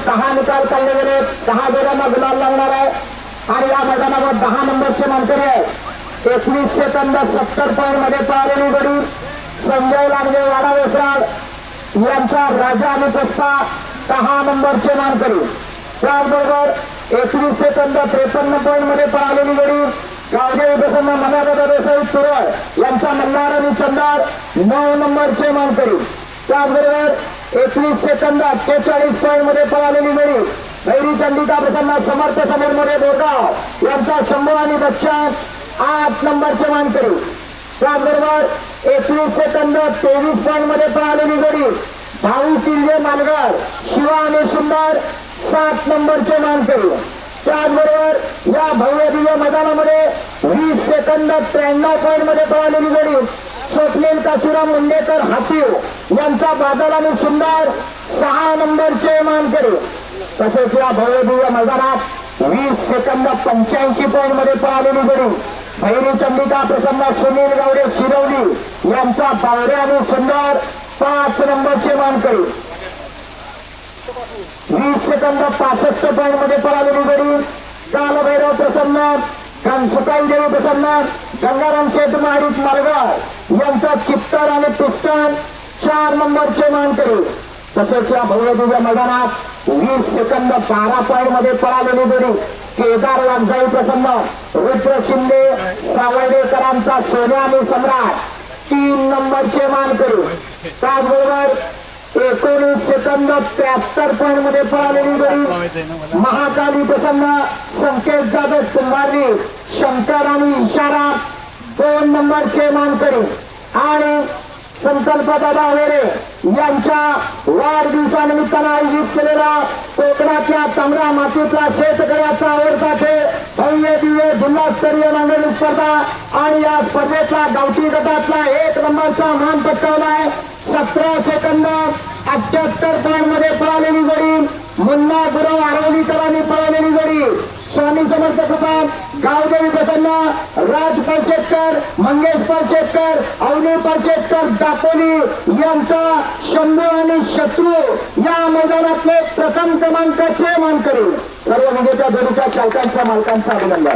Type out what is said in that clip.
10 निकाल काढले गेले, 10 जोड्यांना गुलाल लागणार आहे आणि या मैदानावर 10 नंबरचे मानकरी आहे. 21 सेकंद 70 पॉईंट मध्ये पळालेली जोडी संजय लांडगे वाडा वेसराड यांचा राजा आणि पुष्पा 10 नंबरचे मानकरी. त्याचबरोबर 21 सेकंद 53 पॉईंट मध्ये पळालेली जोडी गावदेवी प्रसन्न मनादादा देसाई तुरळ यांचा मल्हार आणि चंदार 9 नंबरचे मानकरी. त्याचबरोबर 21 सेकंद 48 पॉईंट मध्ये पळालेली जोडी भैरी चंडिका प्रसन्न समर्थ समोर मध्ये बोरगाव यांचा शंभू आणि बच्चन 8 नंबरचे मानकरी. त्याचबरोबर 21 सेकंद 23 पॉईंट मध्ये पळालेली जोडी भाऊ किल्ले मालगार शिवा आणि सुंदर 7 नंबरचे मानकरी. त्याचबरोबर या भव्य दिव्य मैदानामध्ये 20 सेकंद 93 पॉईंट मध्ये पळालेली जोडी स्वप्नील काशीराम मुंडेकर हातीव यांचा बादल आणि सुंदर 6 नंबरचे मानकरी. तसेच या भव्य दिव्य मैदानात 20 सेकंद 85 पॉईंट मध्ये पळालेली जोडी भैरी चंडिका प्रसन्न सुनील गावडे शिरवली यांचा बावडे आणि सुंदर 5 नंबरचे मानकरी. 20 सेकंद 65 पॉईंट मध्ये पळालेली जोडी कालभैरव प्रसन्न सुकाई देवी प्रसन्न गंगाराम शेठ माडिक मालगाव यांचा चित्तर आणि पिस्टन 4 नंबरचे मानकरी. तसेच या भव्य दिव्य मैदानात 20 सेकंद 12 पॉईंट मध्ये पळालेली जोडी केदार वागजाई प्रसन्न रुद्र शिंदे सावर्डेकरांचा सोन्या आणि सम्राट 3 नंबरचे मानकरी. त्याचबरोबर 19 सेकंद 73 पॉईंट मध्ये पळालेली जोडी महाकाली प्रसन्न संकेत जाधव कुंभारनी शंकर आणि इशारा 2 नंबरचे मानकरी. आणि संकल्प दादा हवेरे यांच्या वाढदिवसानिमित्तानं आयोजित केलेला कोकणातल्या तांबड्या मातीतला शेतकऱ्याचा आवडता खेळ भव्य दिव्य जिल्हास्तरीय नांगरणी स्पर्धा आणि या स्पर्धेतला गावठी गटातला 1 नंबरचा मान पटकावलाय. 17 सेकंद 78 पॉईंट मध्ये पळालेली जोडी मुन्ना गुरव आरवलीकरांनी पळालेली जोडी स्वामी समर्थ कृपा गावदेवी प्रसन्न राज पालशेतकर मंगेश पालशेतकर अवनी पालशेतकर दापोली यांचा शंभू आणि शत्रू या मैदानातले प्रथम क्रमांकाचे मानकरी. सर्व विजेत्या जोडीच्या चालकांचा मालकांचा अभिनंदन.